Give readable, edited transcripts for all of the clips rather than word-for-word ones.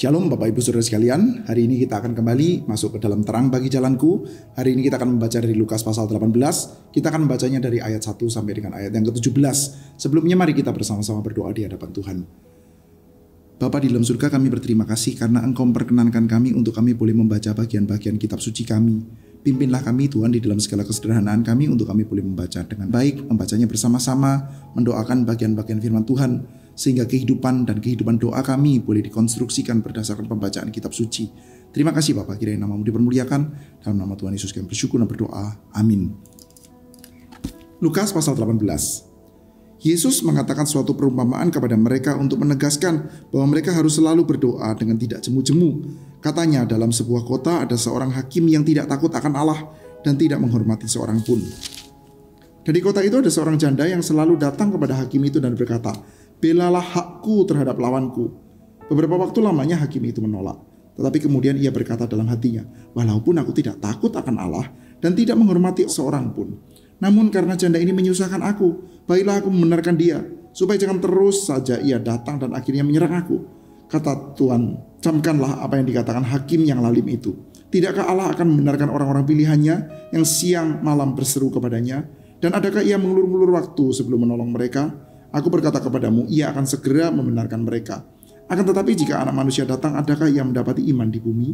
Shalom Bapak Ibu Saudara sekalian, hari ini kita akan kembali masuk ke dalam terang bagi jalanku. Hari ini kita akan membaca dari Lukas pasal 18, kita akan membacanya dari ayat 1 sampai dengan ayat yang ke-17. Sebelumnya mari kita bersama-sama berdoa di hadapan Tuhan. Bapa di dalam surga, kami berterima kasih karena Engkau memperkenankan kami untuk kami boleh membaca bagian-bagian kitab suci kami. Pimpinlah kami Tuhan di dalam segala kesederhanaan kami untuk kami boleh membaca dengan baik, membacanya bersama-sama, mendoakan bagian-bagian firman Tuhan, sehingga kehidupan dan kehidupan doa kami boleh dikonstruksikan berdasarkan pembacaan kitab suci. Terima kasih Bapak, kiranya nama-Mu dipermuliakan. Dalam nama Tuhan Yesus kami bersyukur dan berdoa. Amin. Lukas pasal 18. Yesus mengatakan suatu perumpamaan kepada mereka untuk menegaskan bahwa mereka harus selalu berdoa dengan tidak jemu-jemu. Katanya, dalam sebuah kota ada seorang hakim yang tidak takut akan Allah dan tidak menghormati seorang pun. Dan di kota itu ada seorang janda yang selalu datang kepada hakim itu dan berkata, "Belalah hakku terhadap lawanku." Beberapa waktu lamanya hakim itu menolak. Tetapi kemudian ia berkata dalam hatinya, "Walaupun aku tidak takut akan Allah dan tidak menghormati seorang pun, namun karena janda ini menyusahkan aku, baiklah aku membenarkan dia, supaya jangan terus saja ia datang dan akhirnya menyerang aku." Kata Tuhan, "Camkanlah apa yang dikatakan hakim yang lalim itu. Tidakkah Allah akan membenarkan orang-orang pilihannya yang siang malam berseru kepadanya? Dan adakah ia mengulur-ulur waktu sebelum menolong mereka? Aku berkata kepadamu, ia akan segera membenarkan mereka. Akan tetapi jika Anak Manusia datang, adakah ia mendapati iman di bumi?"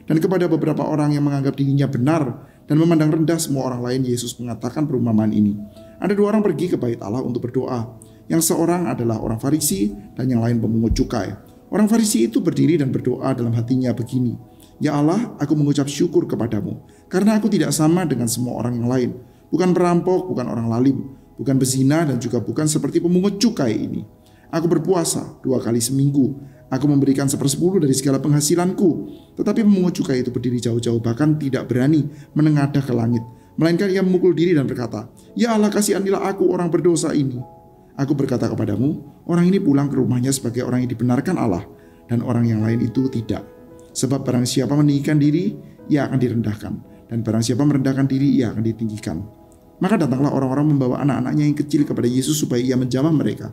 Dan kepada beberapa orang yang menganggap dirinya benar dan memandang rendah semua orang lain, Yesus mengatakan perumpamaan ini. Ada dua orang pergi ke bait Allah untuk berdoa. Yang seorang adalah orang Farisi dan yang lain pemungut cukai. Orang Farisi itu berdiri dan berdoa dalam hatinya begini, "Ya Allah, aku mengucap syukur kepadamu, karena aku tidak sama dengan semua orang yang lain. Bukan perampok, bukan orang lalim, bukan bezina, dan juga bukan seperti pemungut cukai ini. Aku berpuasa 2 kali seminggu. Aku memberikan 1/10 dari segala penghasilanku." Tetapi pemungut cukai itu berdiri jauh-jauh, bahkan tidak berani menengadah ke langit. Melainkan ia memukul diri dan berkata, "Ya Allah, kasihanilah aku orang berdosa ini." Aku berkata kepadamu, orang ini pulang ke rumahnya sebagai orang yang dibenarkan Allah, dan orang yang lain itu tidak. Sebab barang siapa meninggikan diri, ia akan direndahkan. Dan barang siapa merendahkan diri, ia akan ditinggikan. Maka datanglah orang-orang membawa anak-anaknya yang kecil kepada Yesus supaya ia menjamah mereka.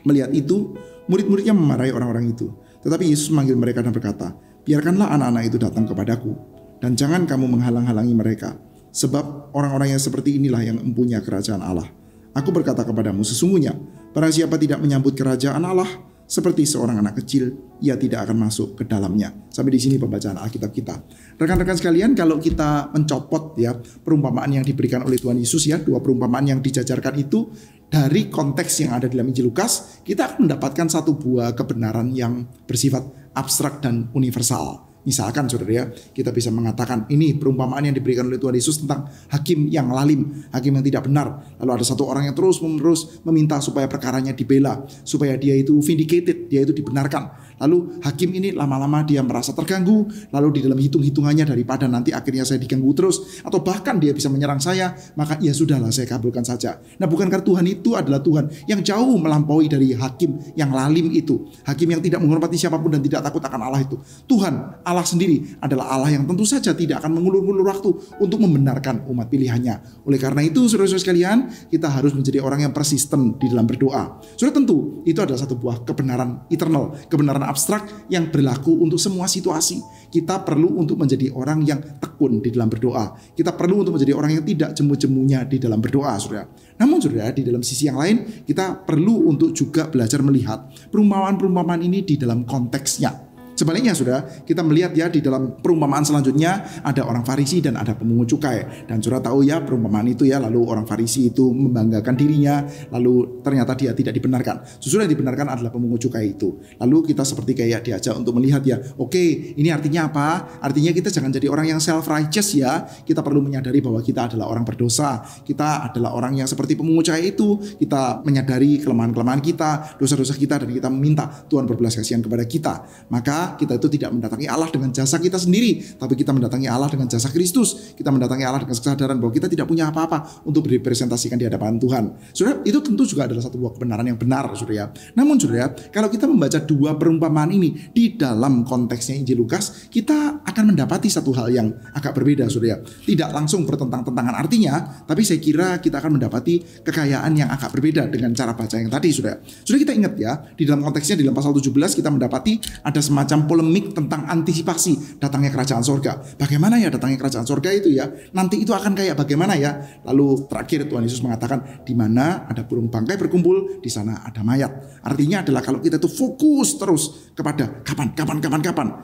Melihat itu, murid-muridnya memarahi orang-orang itu. Tetapi Yesus memanggil mereka dan berkata, "Biarkanlah anak-anak itu datang kepadaku, dan jangan kamu menghalang-halangi mereka. Sebab orang-orang yang seperti inilah yang mempunyai kerajaan Allah. Aku berkata kepadamu, sesungguhnya barang siapa tidak menyambut kerajaan Allah seperti seorang anak kecil, ia tidak akan masuk ke dalamnya." Sampai di sini pembacaan Alkitab kita. Rekan-rekan sekalian, kalau kita mencopot ya perumpamaan yang diberikan oleh Tuhan Yesus ya, dua perumpamaan yang dijajarkan itu dari konteks yang ada dalam Injil Lukas, kita akan mendapatkan satu buah kebenaran yang bersifat abstrak dan universal. Misalkan saudara ya, kita bisa mengatakan ini perumpamaan yang diberikan oleh Tuhan Yesus tentang hakim yang lalim, hakim yang tidak benar. Lalu ada satu orang yang terus-menerus meminta supaya perkaranya dibela, supaya dia itu vindicated, dia itu dibenarkan. Lalu hakim ini lama-lama dia merasa terganggu, lalu di dalam hitung-hitungannya daripada nanti akhirnya saya diganggu terus, atau bahkan dia bisa menyerang saya, maka ya sudahlah saya kabulkan saja. Nah, bukankah Tuhan itu adalah Tuhan yang jauh melampaui dari hakim yang lalim itu, hakim yang tidak menghormati siapapun dan tidak takut akan Allah itu. Tuhan Allah sendiri adalah Allah yang tentu saja tidak akan mengulur-ulur waktu untuk membenarkan umat pilihannya. Oleh karena itu, saudara-saudara sekalian, kita harus menjadi orang yang persisten di dalam berdoa. Sudah tentu, itu adalah satu buah kebenaran eternal, kebenaran abstrak yang berlaku untuk semua situasi. Kita perlu untuk menjadi orang yang tekun di dalam berdoa. Kita perlu untuk menjadi orang yang tidak jemu-jemunya di dalam berdoa, saudara. Namun saudara, di dalam sisi yang lain, kita perlu untuk juga belajar melihat perumpamaan-perumpamaan ini di dalam konteksnya. Sebaliknya saudara, kita melihat ya di dalam perumpamaan selanjutnya ada orang Farisi dan ada pemungut cukai. Dan saudara tahu ya perumpamaan itu ya, lalu orang Farisi itu membanggakan dirinya, lalu ternyata dia tidak dibenarkan. Justru yang dibenarkan adalah pemungut cukai itu. Lalu kita seperti kayak diajak untuk melihat ya, oke, ini artinya apa? Artinya kita jangan jadi orang yang self-righteous ya. Kita perlu menyadari bahwa kita adalah orang berdosa. Kita adalah orang yang seperti pemungut cukai itu. Kita menyadari kelemahan-kelemahan kita, dosa-dosa kita, dan kita meminta Tuhan berbelas kasihan kepada kita. Maka kita itu tidak mendatangi Allah dengan jasa kita sendiri, tapi kita mendatangi Allah dengan jasa Kristus. Kita mendatangi Allah dengan kesadaran bahwa kita tidak punya apa-apa untuk direpresentasikan di hadapan Tuhan. Saudara, itu tentu juga adalah satu buah kebenaran yang benar, saudara. Namun saudara, kalau kita membaca dua perumpamaan ini di dalam konteksnya Injil Lukas, kita akan mendapati satu hal yang agak berbeda, saudara. Tidak langsung bertentang-tentangan artinya, tapi saya kira kita akan mendapati kekayaan yang agak berbeda dengan cara baca yang tadi, saudara. Sudah kita ingat ya, di dalam konteksnya di dalam pasal 17 kita mendapati ada semacam polemik tentang antisipasi datangnya kerajaan sorga. Bagaimana ya datangnya kerajaan sorga itu ya? Nanti itu akan kayak bagaimana ya? Lalu terakhir Tuhan Yesus mengatakan, di mana ada burung bangkai berkumpul, di sana ada mayat. Artinya adalah kalau kita itu fokus terus kepada kapan,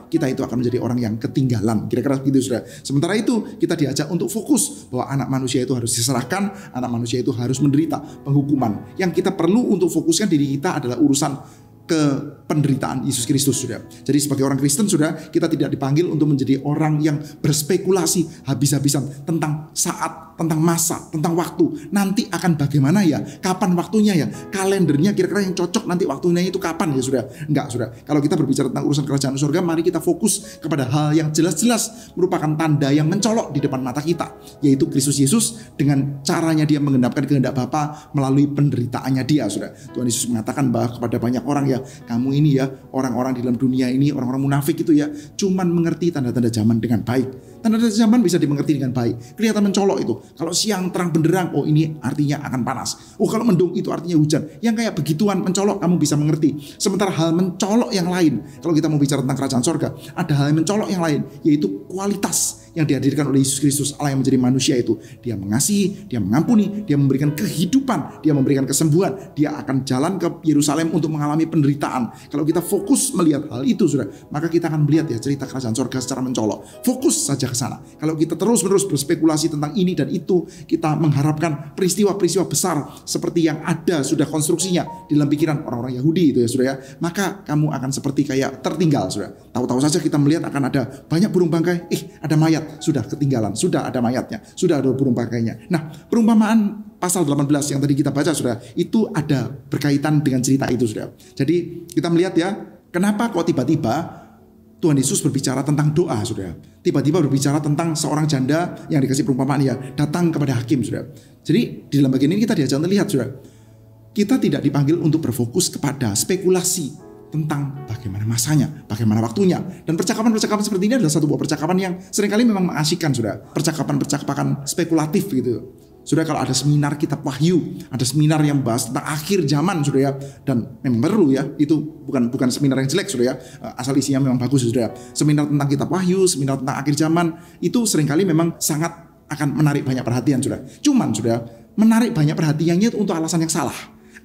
kita itu akan menjadi orang yang ketinggalan. Kira-kira begitu, saudara. Sementara itu kita diajak untuk fokus bahwa anak manusia itu harus diserahkan, anak manusia itu harus menderita penghukuman. Yang kita perlu untuk fokuskan diri kita adalah urusan ke penderitaan Yesus Kristus, saudara. Jadi sebagai orang Kristen, saudara, kita tidak dipanggil untuk menjadi orang yang berspekulasi habis-habisan tentang saat, tentang masa, tentang waktu. Nanti akan bagaimana ya? Kapan waktunya ya? Kalendernya kira-kira yang cocok nanti waktunya itu kapan ya, saudara? Enggak, saudara. Kalau kita berbicara tentang urusan kerajaan surga, mari kita fokus kepada hal yang jelas-jelas merupakan tanda yang mencolok di depan mata kita, yaitu Kristus Yesus dengan caranya dia menggenapkan kehendak Bapa melalui penderitaannya dia, saudara. Tuhan Yesus mengatakan bahwa kepada banyak orang ya, kamu ini ya, orang-orang di dalam dunia ini, orang-orang munafik itu ya, cuman mengerti tanda-tanda zaman dengan baik. Tanda-tanda zaman bisa dimengerti dengan baik. Kelihatan mencolok itu. Kalau siang terang benderang, oh ini artinya akan panas. Oh kalau mendung itu artinya hujan. Yang kayak begituan mencolok kamu bisa mengerti. Sementara hal mencolok yang lain, kalau kita mau bicara tentang kerajaan sorga, ada hal yang mencolok yang lain, yaitu kualitas yang dihadirkan oleh Yesus Kristus, Allah yang menjadi manusia itu. Dia mengasihi, dia mengampuni, dia memberikan kehidupan, dia memberikan kesembuhan. Dia akan jalan ke Yerusalem untuk mengalami penderitaan. Kalau kita fokus melihat hal itu, saudara, maka kita akan melihat ya cerita kerajaan sorga secara mencolok. Fokus saja ke sana. Kalau kita terus-menerus berspekulasi tentang ini dan itu, kita mengharapkan peristiwa-peristiwa besar seperti yang ada sudah konstruksinya di dalam pikiran orang-orang Yahudi itu ya, saudara, maka kamu akan seperti kayak tertinggal, saudara. Tahu-tahu saja kita melihat akan ada banyak burung bangkai, ada mayat, sudah ketinggalan, sudah ada mayatnya, sudah ada burung bangkainya. Nah, perumpamaan pasal 18 yang tadi kita baca, saudara, itu ada berkaitan dengan cerita itu, saudara. Jadi kita melihat ya, kenapa kok tiba-tiba Tuhan Yesus berbicara tentang doa, saudara. Tiba-tiba berbicara tentang seorang janda yang dikasih perumpamaan ya, datang kepada hakim, saudara. Jadi di dalam bagian ini kita diajak untuk lihat, saudara. Kita tidak dipanggil untuk berfokus kepada spekulasi tentang bagaimana masanya, bagaimana waktunya. Dan percakapan-percakapan seperti ini adalah satu buah percakapan yang seringkali memang mengasihkan, saudara. Percakapan-percakapan spekulatif gitu. Saudara, kalau ada seminar kitab Wahyu, ada seminar yang bahas tentang akhir zaman, saudara, dan memang perlu ya, itu bukan seminar yang jelek, saudara, asal isinya memang bagus, saudara. Seminar tentang kitab Wahyu, seminar tentang akhir zaman, itu seringkali memang sangat akan menarik banyak perhatian, saudara. Cuman, saudara, menarik banyak perhatiannya itu untuk alasan yang salah.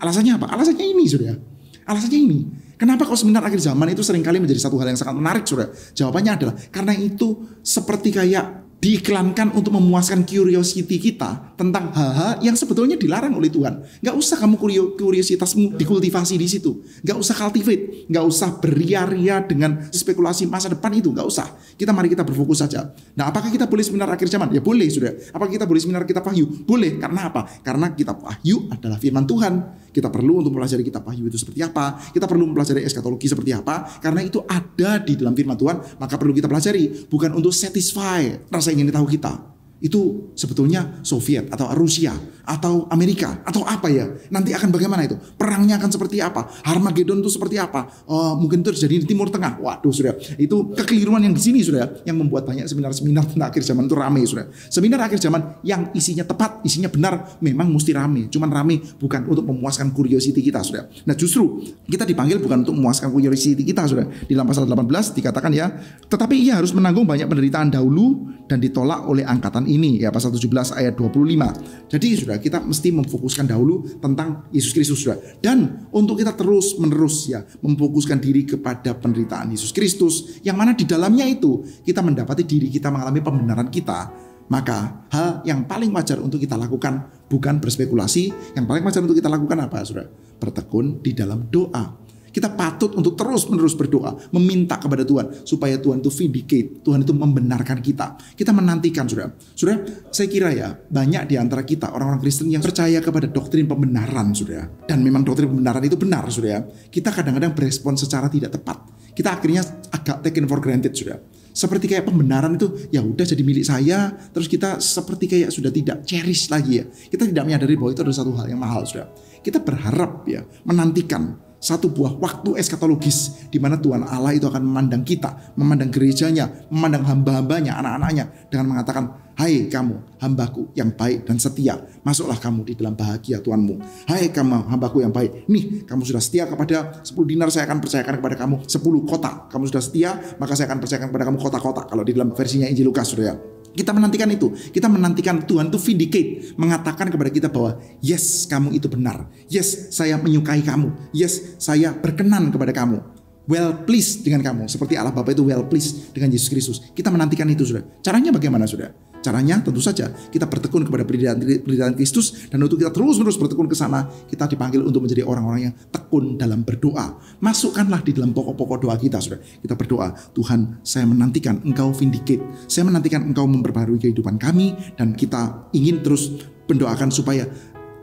Alasannya apa? Alasannya ini, saudara. Alasannya ini. Kenapa kalau seminar akhir zaman itu seringkali menjadi satu hal yang sangat menarik, saudara? Jawabannya adalah karena itu seperti kayak diiklankan untuk memuaskan curiosity kita tentang hal-hal yang sebetulnya dilarang oleh Tuhan. Gak usah kamu kuriositasmu dikultivasi di situ. Gak usah cultivate. Gak usah beria-ria dengan spekulasi masa depan itu. Gak usah. Mari kita berfokus saja. Nah, apakah kita boleh seminar akhir zaman? Ya boleh, saudara. Apakah kita boleh seminar kitab Wahyu? Boleh. Karena apa? Karena kitab Wahyu adalah firman Tuhan. Kita perlu untuk mempelajari kitab Wahyu itu seperti apa. Kita perlu mempelajari eskatologi seperti apa. Karena itu ada di dalam firman Tuhan, maka perlu kita pelajari. Bukan untuk satisfy rasa ingin tahu kita. Itu sebetulnya Soviet atau Rusia atau Amerika atau apa ya, nanti akan bagaimana itu, perangnya akan seperti apa, Harmagedon itu seperti apa, mungkin itu terjadi di Timur Tengah. Waduh, saudara, itu kekeliruan yang di sini, saudara, yang membuat banyak seminar-seminar tentang akhir zaman itu ramai, saudara. Seminar akhir zaman yang isinya tepat, isinya benar, memang mesti ramai, cuman ramai bukan untuk memuaskan curiosity kita, saudara. Nah, justru kita dipanggil bukan untuk memuaskan curiosity kita, saudara. Di dalam pasal 18 dikatakan ya, tetapi ia harus menanggung banyak penderitaan dahulu dan ditolak oleh angkatan ini ya, pasal 17 ayat 25. Jadi saudara, kita mesti memfokuskan dahulu tentang Yesus Kristus, saudara. Dan untuk kita terus menerus ya memfokuskan diri kepada penderitaan Yesus Kristus, yang mana di dalamnya itu kita mendapati diri kita mengalami pembenaran kita. Maka hal yang paling wajar untuk kita lakukan bukan berspekulasi. Yang paling wajar untuk kita lakukan apa, saudara? Bertekun di dalam doa. Kita patut untuk terus-menerus berdoa, meminta kepada Tuhan supaya Tuhan itu vindicate, Tuhan itu membenarkan kita. Kita menantikan, saudara. Saudara, saya kira ya banyak di antara kita orang-orang Kristen yang percaya kepada doktrin pembenaran, saudara. Dan memang doktrin pembenaran itu benar, saudara. Kita kadang-kadang berespon secara tidak tepat. kita akhirnya agak taken for granted sudah. Seperti kayak pembenaran itu ya udah jadi milik saya, terus kita seperti kayak sudah tidak cherish lagi ya. Kita tidak menyadari bahwa itu adalah satu hal yang mahal sudah. Kita berharap ya menantikan satu buah waktu eskatologis di mana Tuhan Allah itu akan memandang kita, memandang gerejanya, memandang hamba-hambanya, anak-anaknya dengan mengatakan, hai kamu hambaku yang baik dan setia, masuklah kamu di dalam bahagia Tuhanmu. Hai kamu hambaku yang baik, nih kamu sudah setia kepada 10 dinar, saya akan percayakan kepada kamu 10 kota. Kamu sudah setia, maka saya akan percayakan kepada kamu kota-kota. Kalau di dalam versinya Injil Lukas sudah ya. Kita menantikan itu. Kita menantikan Tuhan itu vindicate, mengatakan kepada kita bahwa yes, kamu itu benar. Yes, saya menyukai kamu. Yes, saya berkenan kepada kamu. Well pleased dengan kamu. Seperti Allah Bapa itu well pleased dengan Yesus Kristus. Kita menantikan itu sudah. Caranya bagaimana sudah? Caranya tentu saja kita bertekun kepada penderitaan Kristus, dan untuk kita terus-menerus bertekun ke sana, kita dipanggil untuk menjadi orang-orang yang tekun dalam berdoa. Masukkanlah di dalam pokok-pokok doa kita sudah. Kita berdoa, Tuhan, saya menantikan Engkau vindicate. Saya menantikan Engkau memperbarui kehidupan kami, dan kita ingin terus mendoakan supaya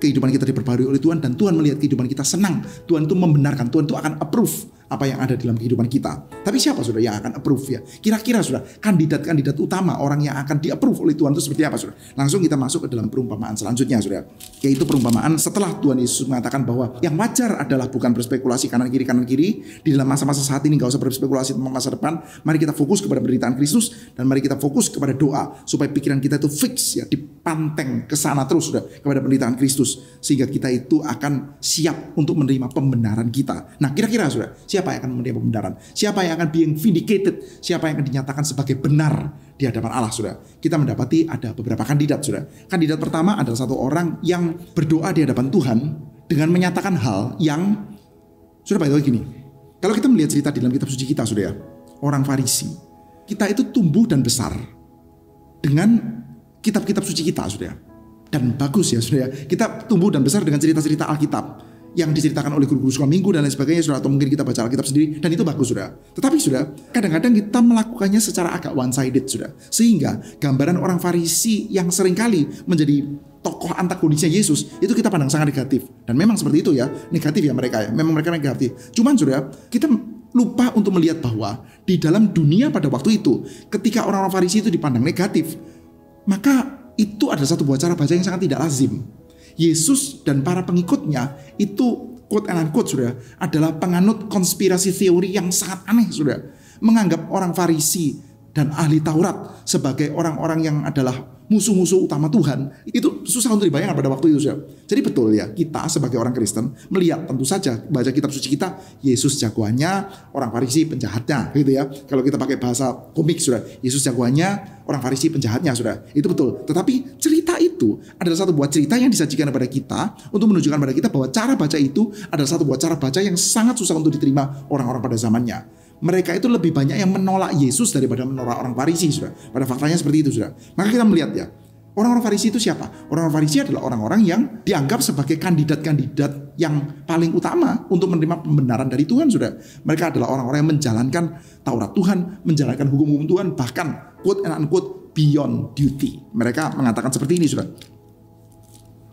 kehidupan kita diperbarui oleh Tuhan, dan Tuhan melihat kehidupan kita senang. Tuhan itu membenarkan, Tuhan itu akan approve apa yang ada dalam kehidupan kita. Tapi siapa sudah yang akan approve ya? Kira-kira sudah kandidat-kandidat utama orang yang akan di-approve oleh Tuhan itu seperti apa sudah? Langsung kita masuk ke dalam perumpamaan selanjutnya sudah. Yaitu perumpamaan setelah Tuhan Yesus mengatakan bahwa yang wajar adalah bukan berspekulasi kanan kiri. Di dalam masa-masa saat ini gak usah berspekulasi tentang masa depan. Mari kita fokus kepada penderitaan Kristus, dan mari kita fokus kepada doa supaya pikiran kita itu fix ya, dipanteng ke sana terus sudah kepada penderitaan Kristus, sehingga kita itu akan siap untuk menerima pembenaran kita. Nah, kira-kira sudah, siapa yang akan menerima pembenaran? Siapa yang akan being vindicated? Siapa yang akan dinyatakan sebagai benar di hadapan Allah, sudah? Kita mendapati ada beberapa kandidat, sudah. Kandidat pertama adalah satu orang yang berdoa di hadapan Tuhan dengan menyatakan hal yang, sudah Pak, itu gini. Kalau kita melihat cerita di dalam kitab suci kita, sudah ya, orang Farisi, kita itu tumbuh dan besar dengan kitab-kitab suci kita, sudah ya. Dan bagus ya, sudah ya. Kita tumbuh dan besar dengan cerita-cerita Alkitab yang diceritakan oleh guru-guru sekolah minggu dan lain sebagainya, sudah, atau mungkin kita baca Alkitab sendiri, dan itu bagus, sudah. Tetapi sudah, kadang-kadang kita melakukannya secara agak one-sided, sudah. Sehingga gambaran orang Farisi yang seringkali menjadi tokoh antagonisnya Yesus, itu kita pandang sangat negatif. Dan memang seperti itu ya, negatif ya mereka ya, memang mereka negatif. Cuman sudah, kita lupa untuk melihat bahwa di dalam dunia pada waktu itu, ketika orang-orang Farisi itu dipandang negatif, maka itu adalah satu buah cara baca yang sangat tidak lazim. Yesus dan para pengikutnya itu quote and unquote, sudah, adalah penganut konspirasi teori yang sangat aneh, sudah. Menganggap orang Farisi dan ahli Taurat sebagai orang-orang yang adalah musuh-musuh utama Tuhan, itu susah untuk dibayangkan pada waktu itu, sudah. Jadi betul ya, kita sebagai orang Kristen melihat, tentu saja baca kitab suci kita, Yesus jagoannya, orang Farisi penjahatnya, gitu ya. Kalau kita pakai bahasa komik, sudah, Yesus jagoannya, orang Farisi penjahatnya, sudah. Itu betul. Tetapi cerita itu adalah satu buah cerita yang disajikan kepada kita untuk menunjukkan kepada kita bahwa cara baca itu adalah satu buah cara baca yang sangat susah untuk diterima orang-orang pada zamannya. Mereka itu lebih banyak yang menolak Yesus daripada menolak orang Farisi, sudah. Pada faktanya seperti itu, sudah. Maka kita melihat ya, orang-orang Farisi itu siapa? Orang-orang Farisi adalah orang-orang yang dianggap sebagai kandidat-kandidat yang paling utama untuk menerima pembenaran dari Tuhan, sudah. Mereka adalah orang-orang yang menjalankan Taurat Tuhan, menjalankan hukum-hukum Tuhan, bahkan quote and unquote beyond duty. Mereka mengatakan seperti ini, sudah.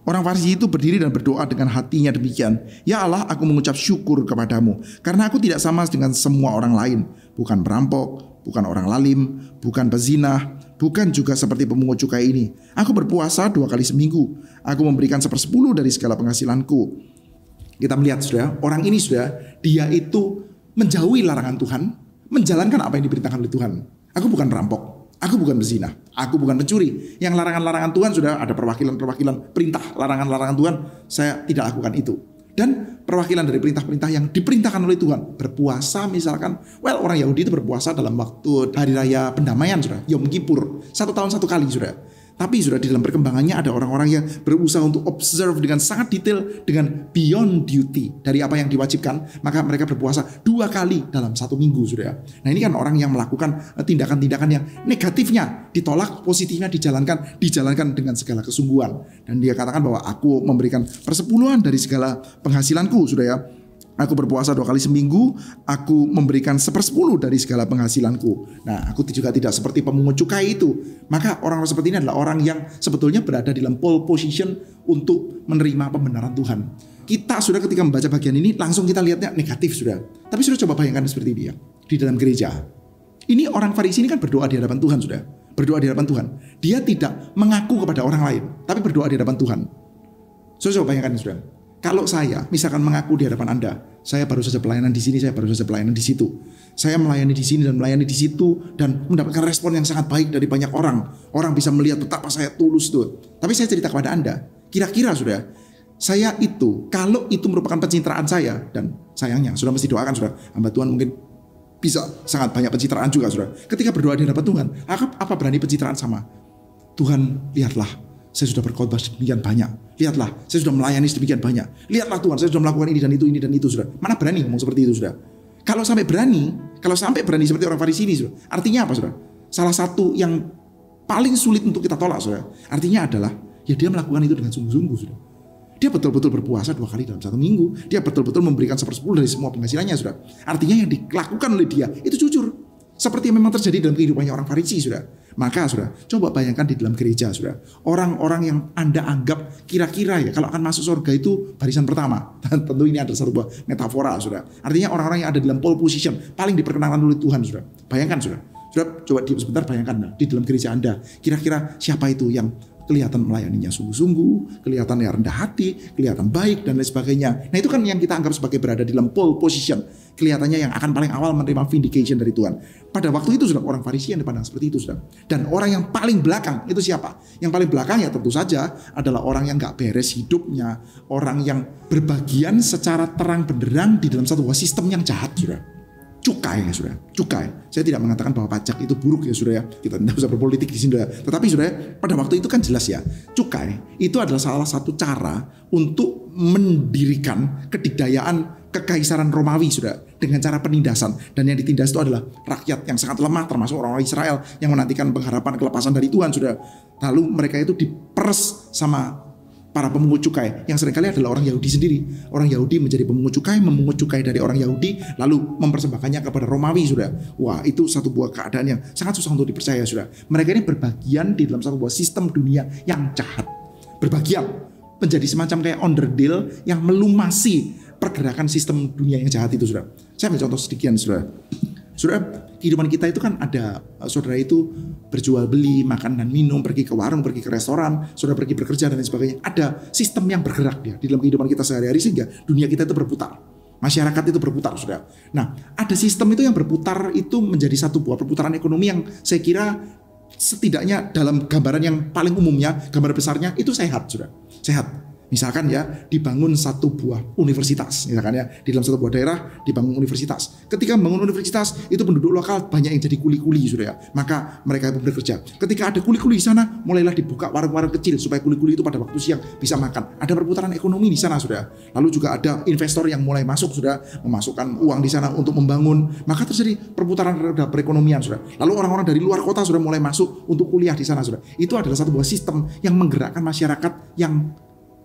Orang Farisi itu berdiri dan berdoa dengan hatinya demikian. Ya Allah, aku mengucap syukur kepadamu, karena aku tidak sama dengan semua orang lain. Bukan perampok, bukan orang lalim, bukan pezina, bukan juga seperti pemungut cukai ini. Aku berpuasa 2 kali seminggu. Aku memberikan 1/10 dari segala penghasilanku. Kita melihat, sudah, orang ini, sudah, dia itu menjauhi larangan Tuhan, menjalankan apa yang diperintahkan oleh Tuhan. Aku bukan perampok. Aku bukan berzina, aku bukan pencuri. Yang larangan-larangan Tuhan, sudah, ada perwakilan-perwakilan perintah larangan-larangan Tuhan, saya tidak lakukan itu. Dan perwakilan dari perintah-perintah yang diperintahkan oleh Tuhan, berpuasa misalkan, orang Yahudi itu berpuasa dalam waktu hari raya pendamaian, sudah, Yom Kippur, 1 tahun 1 kali, sudah. Tapi sudah, di dalam perkembangannya ada orang-orang yang berusaha untuk observe dengan sangat detail, dengan beyond duty dari apa yang diwajibkan. Maka mereka berpuasa 2 kali dalam 1 minggu, sudah. Nah, ini kan orang yang melakukan tindakan-tindakan yang negatifnya ditolak, positifnya dijalankan dengan segala kesungguhan. Dan dia katakan bahwa aku memberikan 1/10 dari segala penghasilanku, sudah ya. Aku berpuasa 2 kali seminggu, aku memberikan 1/10 dari segala penghasilanku. Nah, aku juga tidak seperti pemungut cukai itu. Maka orang-orang seperti ini adalah orang yang sebetulnya berada dalam pole position untuk menerima pembenaran Tuhan. Kita sudah ketika membaca bagian ini, langsung kita lihatnya negatif, sudah. Tapi sudah coba bayangkan seperti ini ya. di dalam gereja. Ini orang Farisi ini kan berdoa di hadapan Tuhan, sudah. Berdoa di hadapan Tuhan. Dia tidak mengaku kepada orang lain, tapi berdoa di hadapan Tuhan. Coba bayangkan, sudah. Kalau saya misalkan mengaku di hadapan Anda, saya baru saja pelayanan di sini, saya baru saja pelayanan di situ. Saya melayani di sini dan melayani di situ dan mendapatkan respon yang sangat baik dari banyak orang. Orang bisa melihat betapa saya tulus tuh. Tapi saya cerita kepada Anda, kira-kira sudah, saya itu, kalau itu merupakan pencitraan saya, dan sayangnya sudah mesti doakan, sudah, hamba Tuhan mungkin bisa sangat banyak pencitraan juga, sudah. Ketika berdoa di hadapan Tuhan, apa berani pencitraan sama Tuhan? Lihatlah, saya sudah berkhotbah sedemikian banyak. Lihatlah, saya sudah melayani sedemikian banyak. Lihatlah Tuhan, saya sudah melakukan ini dan itu, sudah. Mana berani ngomong seperti itu, sudah? Kalau sampai berani seperti orang Farisi ini, sudah. Artinya apa, sudah? Salah satu yang paling sulit untuk kita tolak, sudah. Artinya adalah, ya dia melakukan itu dengan sungguh-sungguh, sudah. Dia betul-betul berpuasa 2 kali dalam 1 minggu. Dia betul-betul memberikan 1/10 dari semua penghasilannya, sudah. Artinya yang dilakukan oleh dia itu jujur. Seperti yang memang terjadi dalam kehidupannya orang Farisi, sudah. Maka, sudah, coba bayangkan di dalam gereja, sudah. Orang-orang yang Anda anggap kira-kira ya kalau akan masuk surga itu barisan pertama. Dan tentu ini adalah sebuah metafora, sudah. Artinya orang-orang yang ada dalam pole position, paling diperkenalkan oleh Tuhan, sudah. Bayangkan, sudah. Sudah, coba diam sebentar, bayangkan di dalam gereja Anda. Kira-kira siapa itu yang kelihatan melayaninya sungguh-sungguh, kelihatan ya rendah hati, kelihatan baik, dan lain sebagainya. Nah itu kan yang kita anggap sebagai berada di dalam pole position. Kelihatannya yang akan paling awal menerima vindication dari Tuhan. Pada waktu itu sudah orang Farisi yang dipandang seperti itu, sudah. Dan orang yang paling belakang itu siapa? Yang paling belakang ya tentu saja adalah orang yang gak beres hidupnya. Orang yang berbagian secara terang benderang di dalam satu sistem yang jahat, sudah. Cukai ya, sudah. Cukai. Saya tidak mengatakan bahwa pajak itu buruk ya, sudah ya. Kita tidak usah berpolitik di sini, sudah. Tetapi sudah ya, pada waktu itu kan jelas ya. Cukai itu adalah salah satu cara untuk mendirikan kedikdayaan kekaisaran Romawi, sudah, dengan cara penindasan. Dan yang ditindas itu adalah rakyat yang sangat lemah, termasuk orang-orang Israel yang menantikan pengharapan kelepasan dari Tuhan, sudah. Lalu mereka itu diperes sama para pemungut cukai yang seringkali adalah orang Yahudi sendiri. Orang Yahudi menjadi pemungut cukai dari orang Yahudi lalu mempersembahkannya kepada Romawi, sudah. Wah, itu satu buah keadaan yang sangat susah untuk dipercaya, sudah. Mereka ini berbagian di dalam satu buah sistem dunia yang jahat. Berbagian menjadi semacam kayak onderdil yang melumasi pergerakan sistem dunia yang jahat itu, sudah. Saya ambil contoh sedikit, sudah. Saudara, kehidupan kita itu kan ada, saudara itu berjual beli, makan dan minum, pergi ke warung, pergi ke restoran, saudara pergi bekerja dan lain sebagainya. Ada sistem yang bergerak dia di dalam kehidupan kita sehari-hari sehingga dunia kita itu berputar. Masyarakat itu berputar, saudara. Nah, ada sistem itu yang berputar itu menjadi satu buah perputaran ekonomi yang saya kira setidaknya dalam gambaran yang paling umumnya, gambar besarnya itu sehat, saudara. Sehat. Misalkan ya dibangun satu buah universitas, misalkan ya di dalam satu buah daerah dibangun universitas. Ketika membangun universitas itu penduduk lokal banyak yang jadi kuli-kuli, sudah ya. Maka mereka pun bekerja. Ketika ada kuli-kuli di sana, mulailah dibuka warung-warung kecil supaya kuli-kuli itu pada waktu siang bisa makan. Ada perputaran ekonomi di sana, sudah. Lalu juga ada investor yang mulai masuk, sudah, memasukkan uang di sana untuk membangun. Maka terjadi perputaran roda perekonomian, sudah. Lalu orang-orang dari luar kota sudah mulai masuk untuk kuliah di sana, sudah. Itu adalah satu buah sistem yang menggerakkan masyarakat yang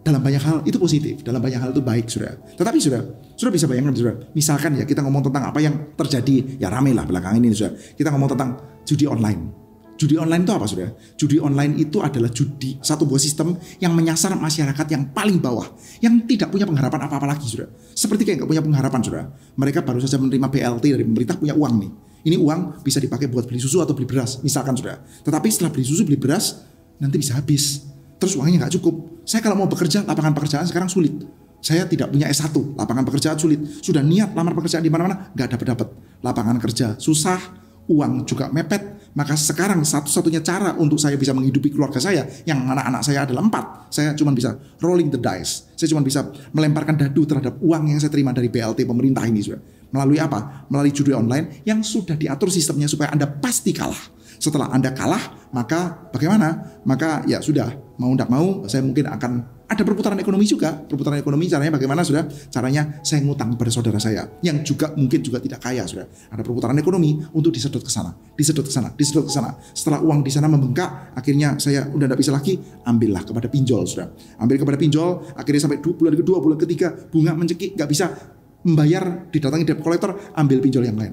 dalam banyak hal itu positif, dalam banyak hal itu baik, sudah. Tetapi sudah bisa bayangkan, sudah. Misalkan ya kita ngomong tentang apa yang terjadi, ya rame lah belakangan ini, sudah. Kita ngomong tentang judi online. Judi online itu apa, sudah? Judi online itu adalah judi, satu buah sistem yang menyasar masyarakat yang paling bawah, yang tidak punya pengharapan apa-apa lagi, sudah. Seperti kayak nggak punya pengharapan, sudah. Mereka baru saja menerima BLT dari pemerintah, punya uang nih. Ini uang bisa dipakai buat beli susu atau beli beras, misalkan, sudah. Tetapi setelah beli susu, beli beras, nanti bisa habis. Terus uangnya nggak cukup. Saya kalau mau bekerja, lapangan pekerjaan sekarang sulit. Saya tidak punya S1, lapangan pekerjaan sulit. Sudah niat lamar pekerjaan di mana-mana, nggak dapat. Lapangan kerja susah, uang juga mepet. Maka sekarang satu-satunya cara untuk saya bisa menghidupi keluarga saya, yang anak-anak saya adalah 4, saya cuma bisa rolling the dice. Saya cuma bisa melemparkan dadu terhadap uang yang saya terima dari BLT pemerintah ini, sudah. Melalui apa? Melalui judi online yang sudah diatur sistemnya supaya Anda pasti kalah. Setelah Anda kalah, maka bagaimana? Maka ya sudah, mau tidak mau, saya mungkin akan ada perputaran ekonomi juga. Perputaran ekonomi caranya bagaimana, sudah? Caranya saya ngutang pada saudara saya yang juga mungkin juga tidak kaya, sudah. Ada perputaran ekonomi untuk disedot ke sana, disedot ke sana, disedot ke sana. Setelah uang di sana membengkak, akhirnya saya udah tidak bisa lagi, ambillah kepada pinjol, sudah. Ambil kepada pinjol, akhirnya sampai bulan kedua, bulan ketiga, bunga mencekik, nggak bisa. membayar, didatangi debt collector, ambil pinjol yang lain.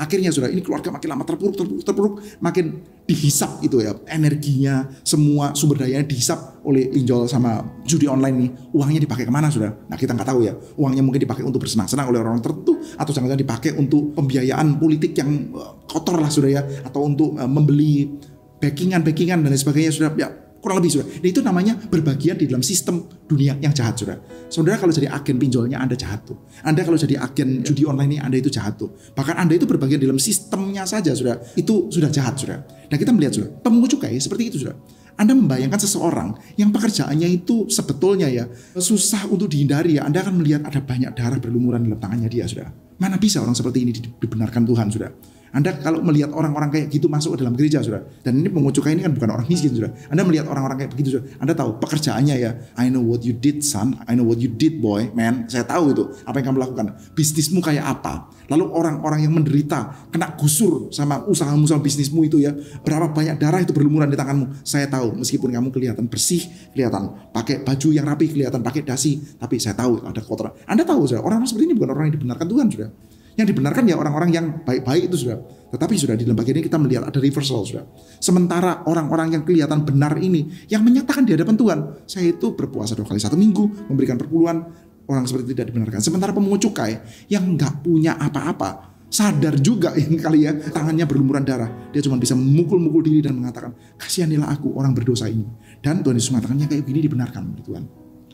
Akhirnya sudah ini keluarga makin lama terpuruk, makin dihisap itu ya, energinya, semua sumber dayanya dihisap oleh pinjol sama judi online ini. Uangnya dipakai kemana sudah? Nah kita nggak tahu ya. Uangnya mungkin dipakai untuk bersenang-senang oleh orang tertentu, atau jangan-jangan dipakai untuk pembiayaan politik yang kotor lah sudah ya, atau untuk membeli backingan dan lain sebagainya sudah ya. Kurang lebih sudah. Dan itu namanya berbagian di dalam sistem dunia yang jahat sudah. Saudara kalau jadi agen pinjolnya Anda jahat tuh. Anda kalau jadi agen judi online ini Anda itu jahat tuh. Bahkan Anda itu berbagian di dalam sistemnya saja sudah. Itu sudah jahat sudah. Nah kita melihat sudah. Pemungut cukai seperti itu sudah. Anda membayangkan seseorang yang pekerjaannya itu sebetulnya ya susah untuk dihindari ya. Anda akan melihat ada banyak darah berlumuran dalam tangannya dia sudah. Mana bisa orang seperti ini dibenarkan Tuhan sudah. Anda kalau melihat orang-orang kayak gitu masuk ke dalam gereja sudah, dan ini pemungut cukai ini kan bukan orang miskin sudah. Anda melihat orang-orang kayak begitu sudah, Anda tahu pekerjaannya ya. I know what you did son, I know what you did boy, man. Saya tahu itu apa yang kamu lakukan. Bisnismu kayak apa? Lalu orang-orang yang menderita kena gusur sama usahamu sama bisnismu itu ya, berapa banyak darah itu berlumuran di tanganmu. Saya tahu meskipun kamu kelihatan bersih, kelihatan pakai baju yang rapi, kelihatan pakai dasi, tapi saya tahu ada kotoran. Anda tahu sudah, orang-orang seperti ini bukan orang yang dibenarkan Tuhan sudah. Yang dibenarkan ya orang-orang yang baik-baik itu sudah. Tetapi sudah di dalam bagian ini kita melihat ada reversal sudah. Sementara orang-orang yang kelihatan benar ini yang menyatakan di hadapan Tuhan, saya itu berpuasa 2 kali 1 minggu, memberikan perpuluhan, orang seperti itu tidak dibenarkan. Sementara pemungut cukai yang nggak punya apa-apa, sadar juga yang kali ya tangannya berlumuran darah, dia cuma bisa memukul-mukul diri dan mengatakan, kasihanilah aku orang berdosa ini. Dan Tuhan Yesus mengatakan yang kayak gini dibenarkan oleh Tuhan.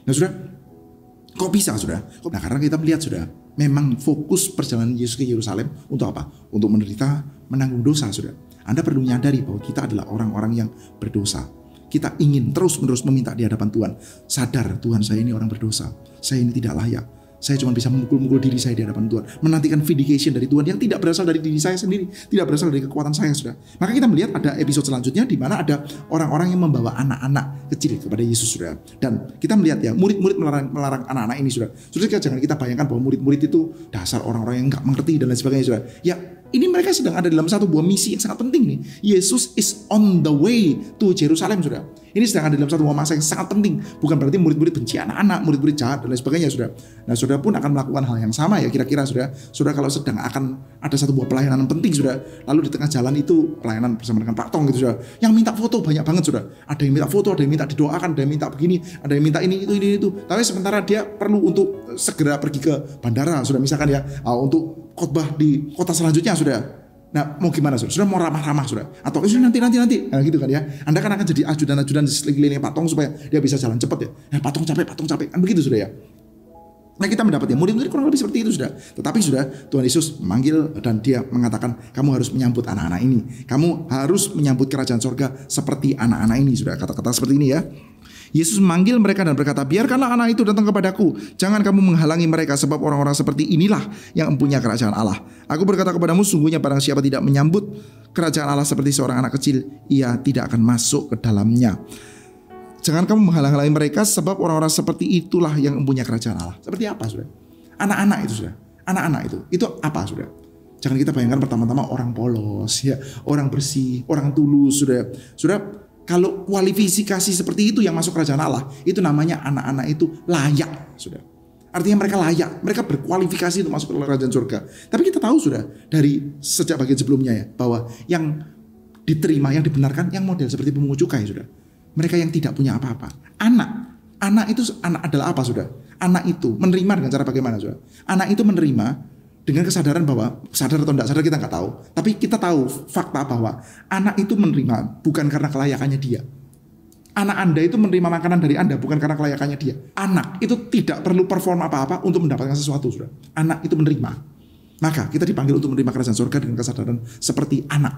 Nah sudah, kok bisa sudah? Nah karena kita melihat sudah, memang fokus perjalanan Yesus ke Yerusalem untuk apa? Untuk menderita, menanggung dosa sudah. Anda perlu menyadari bahwa kita adalah orang-orang yang berdosa. Kita ingin terus-menerus meminta di hadapan Tuhan. Sadar Tuhan saya ini orang berdosa. Saya ini tidak layak. Saya cuma bisa memukul-mukul diri saya di hadapan Tuhan. Menantikan vindication dari Tuhan yang tidak berasal dari diri saya sendiri. Tidak berasal dari kekuatan saya sudah. Maka kita melihat ada episode selanjutnya di mana ada orang-orang yang membawa anak-anak kecil kepada Yesus sudah. Dan kita melihat ya murid-murid melarang anak-anak ini sudah. Saudara jangan kita bayangkan bahwa murid-murid itu dasar orang-orang yang nggak mengerti dan lain sebagainya sudah. Ya ini mereka sedang ada dalam satu buah misi yang sangat penting nih. Yesus is on the way to Jerusalem sudah. Ini sedang ada dalam satu masa yang sangat penting. Bukan berarti murid-murid benci anak-anak, murid-murid jahat dan lain sebagainya sudah. Nah saudara pun akan melakukan hal yang sama ya kira-kira sudah. Saudara kalau sedang akan ada satu buah pelayanan penting sudah. Lalu di tengah jalan itu pelayanan bersama dengan Pak Tong gitu sudah. Yang minta foto banyak banget sudah. Ada yang minta foto, ada yang minta didoakan, ada yang minta begini, ada yang minta ini itu. Tapi sementara dia perlu untuk segera pergi ke bandara sudah misalkan ya. Untuk khotbah di kota selanjutnya sudah. Nah mau gimana sudah? Sudah mau ramah-ramah sudah? Atau nanti nah, gitu kan ya? Anda kan akan jadi ajudan-ajudan di sekeliling Pak Tong supaya dia bisa jalan cepat ya. Pak Tong capek kan begitu sudah ya. Nah kita mendapat ya murid-murid kurang lebih seperti itu sudah. Tetapi sudah Tuhan Yesus memanggil dan dia mengatakan kamu harus menyambut anak-anak ini. Kamu harus menyambut kerajaan sorga seperti anak-anak ini sudah. Kata-kata seperti ini ya. Yesus memanggil mereka dan berkata, biarkanlah anak itu datang kepadaku. Jangan kamu menghalangi mereka sebab orang-orang seperti inilah yang mempunyai kerajaan Allah. Aku berkata kepadamu, sungguhnya barang siapa tidak menyambut kerajaan Allah seperti seorang anak kecil, ia tidak akan masuk ke dalamnya. Jangan kamu menghalang-halangi mereka sebab orang-orang seperti itulah yang mempunyai kerajaan Allah. Seperti apa sudah? Anak-anak itu sudah. Anak-anak itu apa sudah? Jangan kita bayangkan pertama-tama orang polos ya, orang bersih, orang tulus sudah. Sudah kalau kualifikasi seperti itu yang masuk kerajaan Allah, itu namanya anak-anak itu layak sudah. Artinya mereka layak, mereka berkualifikasi untuk masuk ke kerajaan surga. Tapi kita tahu sudah dari sejak bagian sebelumnya ya, bahwa yang diterima, yang dibenarkan, yang model seperti pemungut cukai sudah. Mereka yang tidak punya apa-apa. Anak itu adalah apa sudah? Anak itu menerima dengan cara bagaimana sudah? Anak itu menerima dengan kesadaran bahwa, sadar atau tidak sadar kita nggak tahu. Tapi kita tahu fakta bahwa anak itu menerima bukan karena kelayakannya dia. Anak Anda itu menerima makanan dari Anda bukan karena kelayakannya dia. Anak itu tidak perlu perform apa-apa untuk mendapatkan sesuatu sudah. Anak itu menerima. Maka kita dipanggil untuk menerima kerajaan surga dengan kesadaran seperti anak.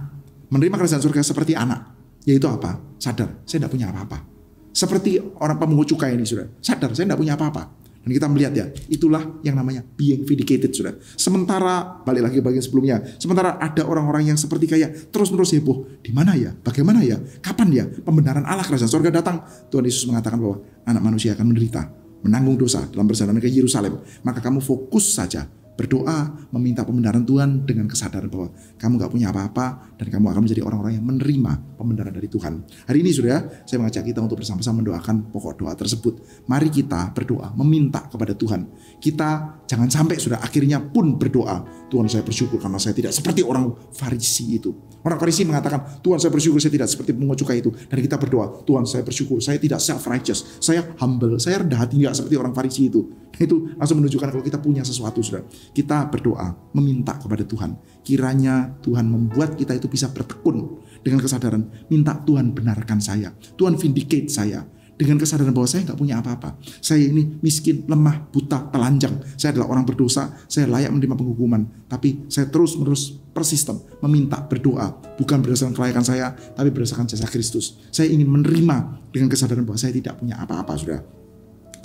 Menerima kerajaan surga seperti anak. Yaitu apa? Sadar, saya tidak punya apa-apa. Seperti orang pemungut cukai ini sudah. Sadar, saya tidak punya apa-apa. Dan kita melihat ya, itulah yang namanya being vindicated sudah. Sementara, balik lagi bagian sebelumnya, sementara ada orang-orang yang seperti kayak terus-menerus heboh. Di mana ya? Bagaimana ya? Kapan ya pembenaran Allah kerajaan surga datang? Tuhan Yesus mengatakan bahwa anak manusia akan menderita, menanggung dosa dalam perjalanan ke Yerusalem. Maka kamu fokus saja berdoa, meminta pembenaran Tuhan dengan kesadaran bahwa kamu gak punya apa-apa dan kamu akan menjadi orang-orang yang menerima pembenaran dari Tuhan. Hari ini saudara, saya mengajak kita untuk bersama-sama mendoakan pokok doa tersebut. Mari kita berdoa, meminta kepada Tuhan. Kita jangan sampai sudah akhirnya pun berdoa, Tuhan saya bersyukur karena saya tidak seperti orang Farisi itu. Orang Farisi mengatakan, Tuhan saya bersyukur saya tidak seperti pungut cukai itu. Dan kita berdoa, Tuhan saya bersyukur saya tidak self-righteous, saya humble, saya rendah hati, tidak seperti orang Farisi itu. Itu langsung menunjukkan kalau kita punya sesuatu sudah. Kita berdoa, meminta kepada Tuhan. Kiranya Tuhan membuat kita itu bisa bertekun dengan kesadaran, minta Tuhan benarkan saya, Tuhan vindicate saya. Dengan kesadaran bahwa saya nggak punya apa-apa. Saya ini miskin, lemah, buta, telanjang. Saya adalah orang berdosa, saya layak menerima penghukuman. Tapi saya terus-menerus persisten meminta, berdoa. Bukan berdasarkan kelayakan saya, tapi berdasarkan jasa Kristus. Saya ingin menerima dengan kesadaran bahwa saya tidak punya apa-apa, saudara.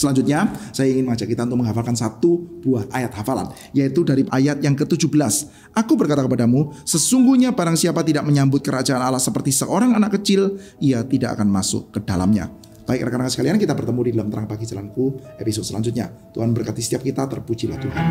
Selanjutnya, saya ingin mengajak kita untuk menghafalkan satu buah ayat hafalan, yaitu dari ayat yang ke-17. Aku berkata kepadamu, sesungguhnya barang siapa tidak menyambut kerajaan Allah seperti seorang anak kecil, ia tidak akan masuk ke dalamnya. Baik rekan-rekan sekalian, kita bertemu di dalam Terang Pagi Jalanku episode selanjutnya. Tuhan berkati setiap kita, terpujilah Tuhan.